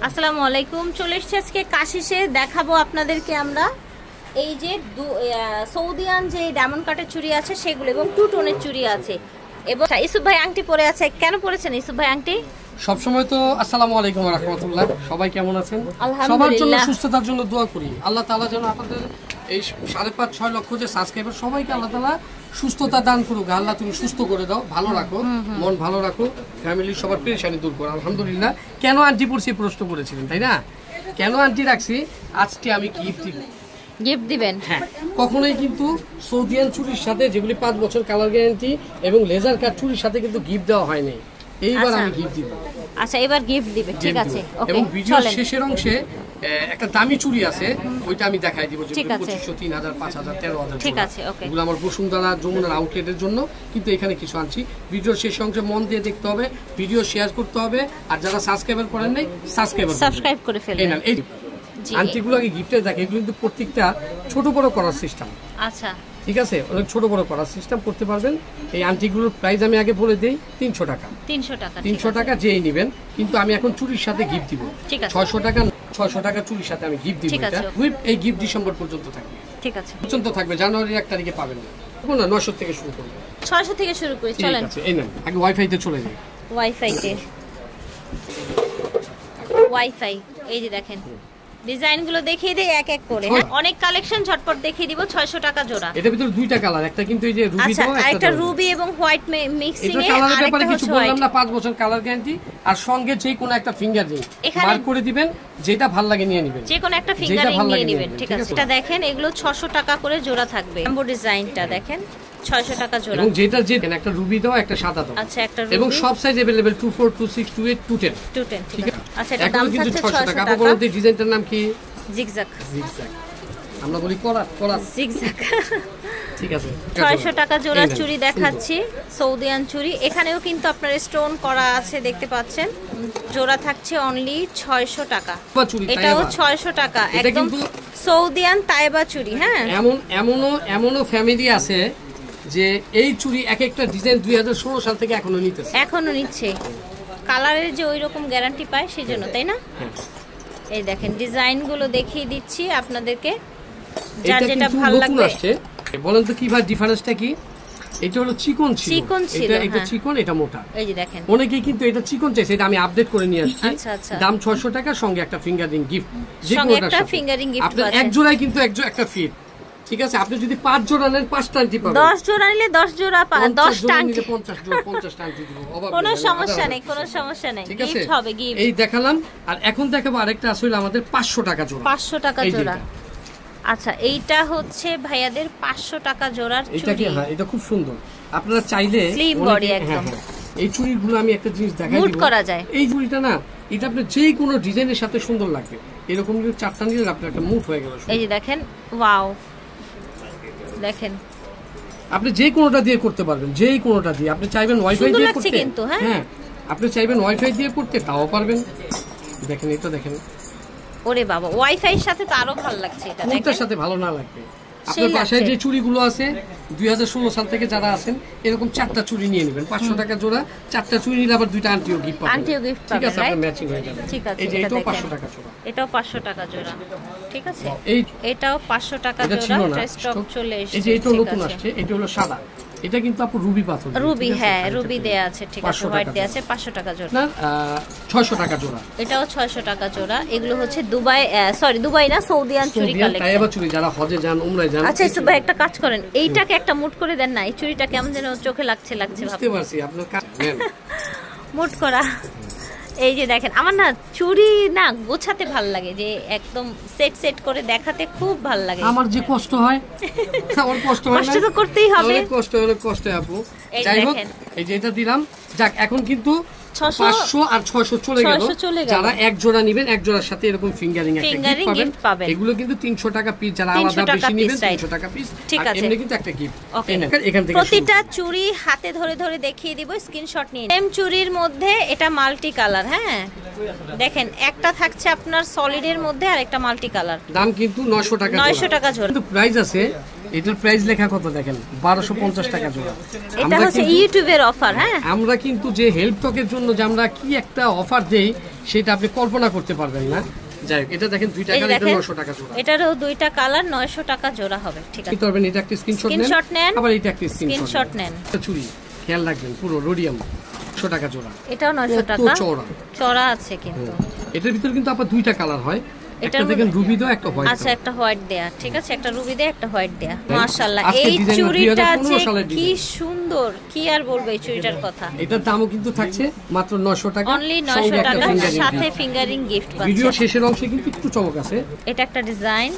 আসসালামু আলাইকুম। চলে এসেছি আজকে কাশিসে, দেখাবো আপনাদেরকে আমরা এই যে সৌদিয়ান যে ডায়মন্ড কাটের চুড়ি আছে সেগুলো, এবং টু টোনের চুড়ি আছে। এবং ইউসুফ ভাই আংটি পরে আছে। কেন পরেছেন ইউসুফ ভাই আংটি? সবসময় তো আসসালামু আলাইকুম ওয়া রাহমাতুল্লাহ, সবাই কেমন আছেন? সবার জন্য সুস্থতার জন্য দোয়া করি। আল্লাহ তাআলা যেন আপনাদের এই 5.5-6 লক্ষ যে সাবস্ক্রাইবার সবাইকে আল্লাহ তাআলা সুস্থতা দান করুক। আল্লাহ তুমি সুস্থ করে দাও, ভালো রাখো, মন ভালো রাখো, ফ্যামিলির সবার পেরেশানি দূর করো। আলহামদুলিল্লাহ। কেন আন্টি পড়ছি প্রশ্ন করেছিলেন, তাই না? কেন আন্টি রাখছি? আজকে আমি গিফট দিবেন। হ্যাঁ, কখনোই কিন্তু সৌদিয়ান চুরির সাথে যেগুলি 5 বছর কালার গ্যারান্টি এবং লেজার কাট চুরির সাথে কিন্তু গিফট দেওয়া হয়নি। এইবার আমি গিফট দিব। আচ্ছা, এবার গিফট দিবে, ঠিক আছে। ওকে, এবং ভিডিওর শেষের অংশে একটা দামি চুড়ি আছে, ওইটা আমি দেখাই দিব, যে 2500, 3000, 5000, 13000। ঠিক আছে, ওকে। এগুলো আমার বসুন্ধরা যমুনার আউটলেটের জন্য, কিন্তু এখানে কিছু আনছি। ভিডিওর শেষ অংশে মন দিয়ে দেখতে হবে, ভিডিও শেয়ার করতে হবে, আর যারা সাবস্ক্রাইবার করেন নাই সাবস্ক্রাইব করে ফেলবেন। এই আন্টিগুলো আগে গিফটে দেখে, এগুলো কিন্তু প্রত্যেকটা ছোট বড় করার সিস্টেম। আচ্ছা, ঠিক আছে, অনেক ছোট বড় করার সিস্টেম করতে পারবেন। এই আন্টিগুলোর প্রাইস আমি আগে বলে দেই, 300 টাকা। 300 টাকা যেই নেবেন, কিন্তু আমি এখন চুরির সাথে গিফট দিব 600 টাকা চুরির সাথে আমি গিফট দিব। এই গিফট ডিসেম্বর পর্যন্ত থাকবে। ঠিক আছে, পর্যন্ত থাকবে, জানুয়ারির 1 তারিখে পাবেন না। 900 থেকে শুরু করব, 600 থেকে শুরু করি। চলেন, এই নেন, আগে ওয়াইফাইতে চলে যাই। ওয়াইফাই এই যে দেখেন, ডিজাইন গুলো দেখিয়ে দেই এক এক করে। অনেক কালেকশন ঝটপট দেখিয়ে দিব। 600 টাকা জোড়া। এটার ভিতরে দুইটা কালার, একটা কিন্তু এই যে রুবি দাও, একটা রুবি এবং হোয়াইট মিক্সিং এ। কালারের ব্যাপারে কিছু বললাম না, 5 বছর কালার গ্যারান্টি, আর সঙ্গে যে কোনো একটা ফিঙ্গার রিং বার করে দিবেন, যেটা ভালো লাগে নিয়ে নেবেন, যে কোনো একটা ফিঙ্গার রিং নিয়ে নেবেন। ঠিক আছে, এটা দেখেন, এগুলো 600 টাকা করে জোড়া থাকবে। এমবো ডিজাইনটা দেখেন, 600 টাকা জোড়া। এবং যেটা যে একটা রুবি দাও, একটা সাদা দাও। আচ্ছা, একটা রুবি, এবং সব সাইজ अवेलेबल 24, 26, 28, 210। ঠিক আছে। আচ্ছা, এটা দাম হচ্ছে 600 টাকা। আপনি বলেন এই ডিজাইনটার নাম কি? জিগজ্যাগ। আমরা বলি করা জিগজ্যাগ। ঠিক আছে, 600 টাকা জোড়া চুড়ি দেখাচ্ছি, সৌদিয়ান চুড়ি। এখানেও কিন্তু আপনার স্টোন করা আছে, দেখতে পাচ্ছেন। জোড়া থাকছে অনলি 600 টাকা। এটাও 600 টাকা, একদম সৌদিয়ান তাইবা চুড়ি। হ্যাঁ, এমনও ফ্যামিলি আছে যে এই চুড়ি এক একটা ডিজাইন 2016 সাল থেকে এখনো নিচ্ছে। কালারের যে ওইরকম গ্যারান্টি পায় সেজন্য, তাই না? এই দেখেন, ডিজাইন গুলো দেখিয়ে দিচ্ছি আপনাদেরকে, যার যেটা ভালো লাগবে। বলেন তো কি ভাই ডিফারেন্সটা কি? এটা হলো চিকন ছিল, এটা চিকন, এটা মোটা। এই যে দেখেন, অনেকেই কিন্তু এটা চিকন চাইছে, এটা আমি আপডেট করে নিয়ে আসছি। দাম 600 টাকা, সঙ্গে একটা ফিঙ্গারিং গিফট। সঙ্গে একটা ফিঙ্গারিং গিফট আছে। এক জোড়ায় কিন্তু একটা ফিট। ঠিক আছে, আপনি যদি 5 জোড়া নেন 5টা আংটি পাবেন। 10 জোড়া নিলে 10 জোড়া, 10টা আংটি, 50টা আংটি দিব। কোনো সমস্যা নেই, গিফট হবে, গিফট। এই দেখালাম, আর এখন দেখাবো আরেকটা আসলে আমাদের 500 টাকা জোড়া। 500 টাকা জোড়া। আচ্ছা, এইটা হচ্ছে ভাইয়াদের 500 টাকা জোড়ার চুড়ি। এটা কি? হ্যাঁ, এটা খুব সুন্দর। আপনারা চাইলে স্লিম বডি একদম। এই চুড়িগুলো আমি একটা জিনিস দেখাই দিব, মুড করা যায়। এই চুড়িটা না, এটা আপনি যে কোনো ডিজাইনের সাথে সুন্দর লাগবে। এরকম যদি 4টা নিলে আপনার একটা মুড হয়ে গেল। এই যে দেখেন, ওয়াও, দেখেন, আপনি যে কোনোটা দিয়ে করতে পারবেন, যে কোনোটা দিয়ে। আপনি চাইবেন ওয়াইফাই দিয়ে করতে, কিন্তু হ্যাঁ, আপনি চাইবেন ওয়াইফাই দিয়ে করতে, তাও পারবেন। দেখেন, এটা দেখেন, ওরে বাবা, ওয়াইফাই এর সাথে তো আরো ভালো লাগছে। এটা দেখেন, কোনটার সাথে ভালো না লাগবে? আপনার বাসায় যে চুড়িগুলো আছে 2016 সাল থেকে যারা আছেন, এরকম 4টা চুড়ি নিয়ে নেবেন, 500 টাকা জোড়া। 4টা চুড়ি নিলে আবার 2টা আংটিও গিফট পাবেন। ঠিক আছে, আপনার ম্যাচিং হয়ে যাবে। ঠিক আছে, এই যে এটাও 500 টাকা জোড়া, এটাও 500 টাকা জোড়া। ঠিক আছে, এটাও 500 টাকা জোড়া। স্টক চলে এসেছে। এই যে এটা নতুন আসছে, এটা হলো সাদা, এটা কিন্তু আপু রুবি পাথর, রুবি। হ্যাঁ, রুবি দেয়া আছে, ঠিক আছে, হোয়াইট দেয়া আছে। 500 টাকা জোড়া। না, 600 টাকা জোড়া। এটাও 600 টাকা জোড়া। এগুলো হচ্ছে দুবাই না, সৌদিয়ান চুড়ি কালেকশন। তাইবা চুড়ি, যারা হজে যান, উমরায় যান। আচ্ছা ভাই, একটা কাজ করেন, এইটাকে একটা মুড করে দেন না। এই চুড়িটা কেমন যেন চোখে লাগছে বুঝতে পারছি, আপনার কাজ নেন মুড করা। এই যে দেখেন, আমার না চুড়ি না গোছাতে ভাল লাগে, যে একদম সেট করে দেখাতে খুব ভাল লাগে। আমার যে কষ্ট হয়, আমার কষ্ট হয় না, কষ্ট তো করতেই হবে। অনেক কষ্ট আপু। যাই হোক, এই যে এটা দিলাম। যাক, এখন কিন্তু 500 আর 600 চলে গেল। যারা এক জোড়া নেবেন, এক জোড়ার সাথে এরকম ফিঙ্গারিং একটা গিফট পাবেন। এগুলো কিন্তু 300 টাকা পিস, যারা আলাদা বেশি নেবেন 300 টাকা পিস। ঠিক আছে, এমনি কিন্তু একটা গিফট। এখান থেকে প্রতিটা চুড়ি হাতে ধরে দেখিয়ে দিব, স্ক্রিনশট নিয়ে। সেম চুড়ির মধ্যে এটা মাল্টি কালার। হ্যাঁ, দেখেন, একটা থাকছে আপনার সলিডের মধ্যে, আর একটা মাল্টি কালার। দাম কিন্তু 900 টাকা। 900 টাকা জোড়া। কিন্তু প্রাইস আছে, এটার প্রাইস লেখা কত দেখেন, 1250 টাকা জোড়া। এটা হচ্ছে ইউটিউবের অফার। হ্যাঁ, আমরা কিন্তু যে হেল্প টকের জন্য জন্য যে আমরা কি একটা অফার দেই সেটা আপনি কল্পনা করতে পারবেন না। যাই হোক, এটা দেখেন দুইটা কালার, এটা 900 টাকা জোড়া। এটারও দুইটা কালার 900 টাকা জোড়া হবে। ঠিক আছে, কি করবেন, এটা একটা স্ক্রিনশট নেন, আবার এটা একটা স্ক্রিনশট নেন। চুড়ি খেয়াল রাখবেন, পুরো রোডিয়াম 100 টাকা জোড়া। এটাও 900 টাকা, চওড়া আছে কিন্তু। এটার ভিতর কিন্তু আবার দুইটা কালার হয়, একটা দেখেন রুবি দেয়া, একটা হোয়াইট। আচ্ছা, একটা হোয়াইট দেয়া, ঠিক আছে, একটা রুবি দেয়া, একটা হোয়াইট দেয়া। মাশাআল্লাহ, এই চুড়িটা যে কি সুন্দর, কি আর বলবো এই চুড়িটার কথা। এটার দামও কিন্তু থাকছে মাত্র 900 টাকা, অনলি 900 টাকা, সাথে ফিঙ্গারিং গিফট পাচ্ছেন। ভিডিও শেষের অংশে কিন্তু একটু চমক আছে। এটা একটা ডিজাইন,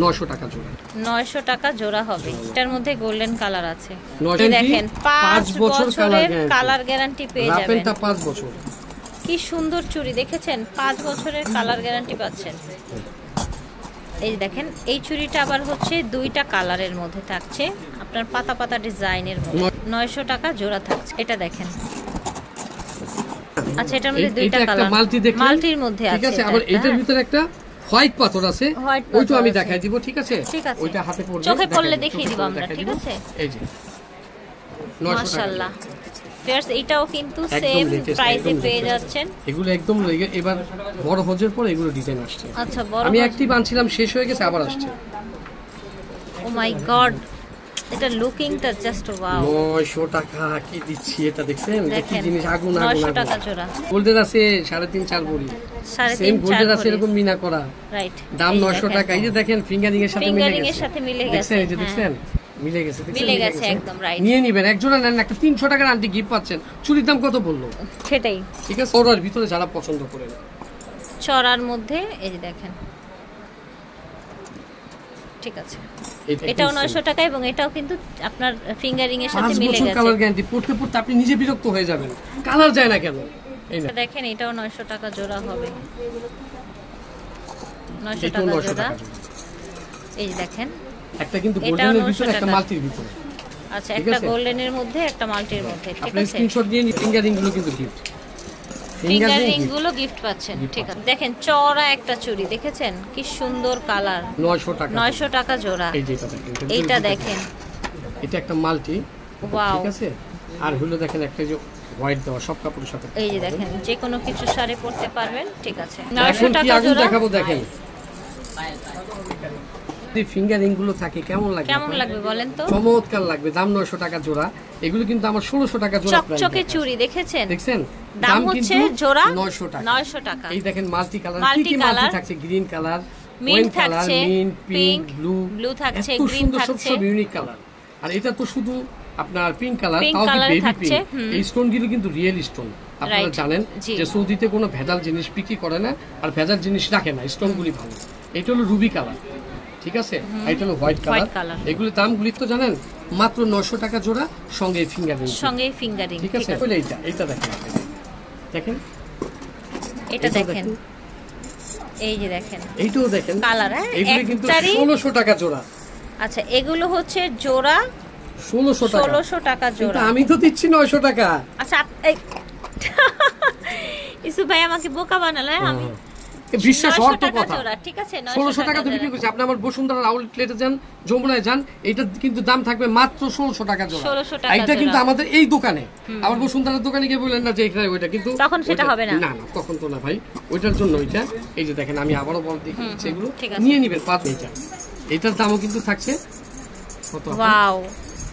900 টাকা জোড়া, 900 টাকা জোড়া হবে। এটার মধ্যে গোল্ডেন কালার আছে, দেখেন 5 বছরের কালার গ্যারান্টি পেয়ে যাবেন। রাপেনটা 5 বছর। কি সুন্দর চুড়ি দেখেছেন, 5 বছরের কালার গ্যারান্টি পাচ্ছেন। এই দেখেন, এই চুড়িটা আবার হচ্ছে দুইটা কালারের মধ্যে থাকছে, আপনার পাতা পাতা ডিজাইনের মধ্যে। 900 টাকা জোড়া থাকছে। এটা দেখেন, আচ্ছা, এটার মধ্যে দুইটা কালার, মাল্টির মধ্যে আছে। ঠিক আছে, আবার এটার ভিতরে একটা হোয়াইট পাথর আছে, ওইটা আমি দেখাই দিব। ঠিক আছে, ওইটা হাতে পড়বে, চোখে পড়লে দেখিয়ে দিব আমরা। ঠিক আছে, এই যে 900 টাকা। মাশাআল্লাহ ভিউয়ার্স, এটাও কিন্তু সেম প্রাইসে পেয়ে যাচ্ছেন। এগুলো একদম এবার বড় হজের পর এগুলো ডিজাইন আসছে। আচ্ছা, বড় আমি অ্যাক্টিভ আনছিলাম, শেষ হয়ে গেছে, আবার আসছে। ও মাই গড, এটা লুকিংটা জাস্ট ওয়াও। 900 টাকা কি দিচ্ছি, এটা দেখছেন কি জিনিস, আগুন আগুন। 900 টাকা জোড়া। গোল্ডের আছে 3.5 4 ভরি, 3.5 গোল্ডের আছে এরকম মিনা করা, রাইট। দাম 900 টাকা। এই যে দেখেন ফিঙ্গারিং এর সাথে মিলে গেছে, ফিঙ্গারিং এর সাথে মিলে গেছে, এই যে দেখছেন মিলে গেছে, মিলে গেছে একদম, রাইট। নিয়ে নিবেন, এক জোড়া নেন, একটা 300 টাকার আন্টি গিফট পাচ্ছেন। চুরির দাম কত বললো সেটাই। ঠিক আছে, ওরার ভিতরে যারা পছন্দ করেন, চড়ার মধ্যে এই যে দেখেন। ঠিক আছে, এটাও 900 টাকা, এবং এটাও কিন্তু আপনার ফিঙ্গারিং এর সাথে মিলে গেছে। কালার গ্যারান্টি, পড়তে পড়তে আপনি নিজে বিরক্ত হয়ে যাবেন, কালার যায় না কেন। এই দেখেন, এটাও 900 টাকা জোড়া হবে, 900 টাকা জোড়া। এই দেখেন, একটা কিন্তু গোল্ডেনের ভিতরে, একটা মাল্টির ভিতরে। আচ্ছা, একটা গোল্ডেনের মধ্যে, একটা মাল্টির মধ্যে। ঠিক আছে, স্ক্রিনশট দিয়ে ফিঙ্গারিং গুলো কিন্তু গিফট, ফিঙ্গারিং গুলো গিফট পাচ্ছেন। ঠিক আছে, দেখেন চওড়া একটা চুড়ি দেখেছেন, কি সুন্দর কালার, 900 টাকা, 900 টাকা জোড়া। এই যেটা দেখেন, এইটা দেখেন, এটা একটা মাল্টি, ওয়াও। ঠিক আছে, আর হলো দেখেন একটা যে হোয়াইট দেওয়া, সব কাপড়ের সাথে। এই যে দেখেন, যে কোনো কিছু সারে পরতে পারবেন। ঠিক আছে, 900 টাকা জোড়া। দেখাবো, দেখেন ফিঙ্গারিং গুলো থাকে, কেমন লাগবে, কেমন লাগবে বলেন তো, চমৎকার লাগবে। দাম 900 টাকা জোড়া, এগুলো কিন্তু আমার 1600 টাকা জোড়া। চকচকে চুড়ি দেখেছেন, দেখছেন, দাম হচ্ছে জোড়া 900 টাকা, 900 টাকা। এই দেখেন মাল্টি কালার, কি কি মাল্টি থাকছে, গ্রিন কালার, মিন্ট থাকছে, মিন্ট, পিঙ্ক, ব্লু থাকছে, এত গ্রিন সুন্দর, থাকছে, সব ইউনিক কালার। আর এটা তো শুধু আপনার পিঙ্ক কালার, তাও কি বেবি থাকছে। পিঙ্ক। এই স্টোন গুলো কিন্তু রিয়েল স্টোন। আপনারা জানেন যে সৌদিতে কোনো ভেজাল জিনিস বিক্রি করে না, আর ভেজাল জিনিস রাখে না, স্টোন গুলি ভালো। এটা হলো রুবি কালার, ঠিক আছে, এটা হলো হোয়াইট কালার। এগুলো দামগুলি তো জানেন, মাত্র 900 টাকা জোড়া, সঙ্গে ফিঙ্গারিং। ঠিক আছে, এইটা দেখেন, দেখেন এটা দেখেন, এই যে দেখেন, এইটাও দেখেন কালার, এগুলো কিন্তু 1600 টাকা জোড়া। আচ্ছা, এগুলো হচ্ছে জোড়া 1600 টাকা জোড়া, আমি তো দিচ্ছি 900 টাকা। আচ্ছা, ইসু ভাই আমাকে বোকা বানালে, আমি বিশ্বাস হওয়ার তো কথা। ঠিক আছে, 1600 টাকা তো বিক্রি করছি। আপনি আমার বসুন্ধরা আউটলেটে যান, যমুনায় যান, এটা কিন্তু দাম থাকবে মাত্র 1600 টাকা জোড়া। এটা কিন্তু আমাদের এই দোকানে, আমার বসুন্ধরার দোকানে গিয়ে বললেন না যে এখানে ওইটা, কিন্তু তখন সেটা হবে না। না, তখন তো না ভাই, ওইটার জন্য ওইটা। এই যে দেখেন, আমি আবারও বল দেখিয়েছি, এগুলো নিয়ে নিবেন 5 মিটার। এটার দামও কিন্তু থাকছে কত? ওয়াও,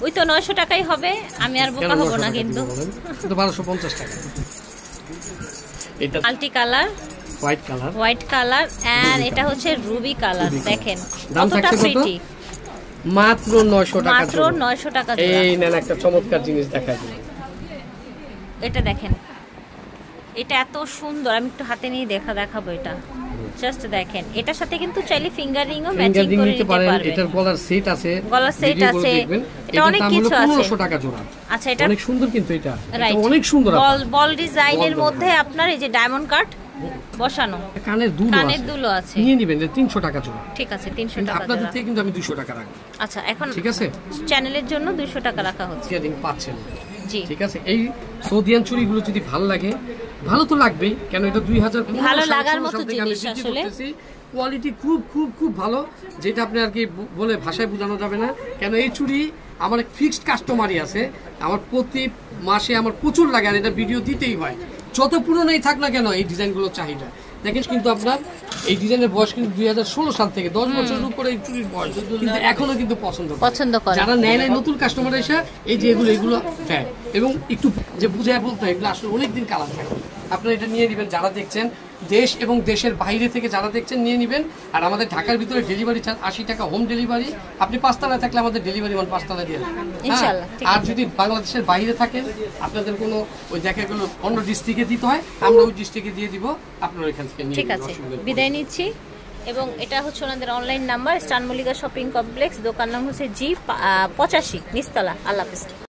ওই তো 900 টাকাই হবে, আমি আর বোকা হব না কিন্তু। তো 1250 টাকা। এটা multi colour, white colour, and এটা হচ্ছে রুবি কালার। দেখেন কতটা প্রিটি, মাত্র 900 টাকা, মাত্র 900 টাকা জোড়া। এই নেন, একটা চমৎকার জিনিস দেখাই দিই। এটা দেখেন, এটা এত সুন্দর, আমি একটু হাতে নিয়ে দেখাবো। এটা জাস্ট দেখেন, এটার সাথে কিন্তু চাইলে ফিঙ্গারিংও ম্যাচিং করে নিতে পারবেন। এটার গলার সেট আছে, এটা অনেক কিছু আছে। 1500 টাকা জোড়া। আচ্ছা, এটা অনেক সুন্দর, কিন্তু এটা অনেক সুন্দর, বল ডিজাইনের মধ্যে আপনার এই যে ডায়মন্ড কাট বসানো, কানের দুলো আছে, নিয়ে নেবেন 300 টাকা জোড়া। ঠিক আছে, 300 টাকা। আপনাদের থেকে কিন্তু আমি 200 টাকা রাখবো। আচ্ছা, এখন ঠিক আছে, চ্যানেলের জন্য 200 টাকা রাখা হচ্ছে, পাচ্ছেন। জি, ঠিক আছে। এই সৌদিয়ান চুড়িগুলো যদি ভালো লাগে, ভালো তো লাগবেই, কেন এটা 2015 ভালো লাগার মতো জিনিস, আসলে কোয়ালিটি খুব খুব খুব ভালো, যেটা আপনি আর কি বলে ভাষায় বোঝানো যাবে না। কেন এই চুড়ি আমার ফিক্সড কাস্টমারই আছে, আমার প্রতি মাসে আমার প্রচুর লাগে, আর এটা ভিডিও দিতেই হয়। যত পুরনোই থাক না কেন এই ডিজাইনগুলো চাহিদা। দেখেন কিন্তু আপনার এই ডিজাইনের বয়স কিন্তু 2016 সাল থেকে 10 বছরের উপরে এই চুড়ির বয়স, কিন্তু এখনো কিন্তু পছন্দ করে। যারা নেয় নাই নতুন কাস্টমার এসে এই যে এগুলো দেয় এবং একটু যে বুঝায় বলতে হয় এগুলো আসলে অনেকদিন কালার থাকে। আপনারা এটা নিয়ে নেবেন, যারা দেখছেন দেশ এবং দেশের বাইরে থেকে যারা দেখছেন নিয়ে নেবেন। আর আমাদের ঢাকার ভিতরে ডেলিভারি চার্জ 80 টাকা হোম ডেলিভারি। আপনি 5 তলায় থাকলে আমাদের ডেলিভারি মান 5 তলায় দিয়ে দেবেন ইনশাআল্লাহ। আর যদি বাংলাদেশের বাইরে থাকেন আপনাদের কোনো ওই দেখাগুলো অন্য ডিস্ট্রিক্টে দিতে হয়, আমরা ওই ডিস্ট্রিক্টে দিয়ে দিব, আপনারা এখান থেকে নিয়ে ঠিক আছে। বিদায় নিচ্ছি। এবং এটা হচ্ছে ওনাদের অনলাইন নাম্বার, স্টান মল্লিকা শপিং কমপ্লেক্স, দোকান নাম হচ্ছে G85 নিচতলা। আল্লাহ হাফেজ।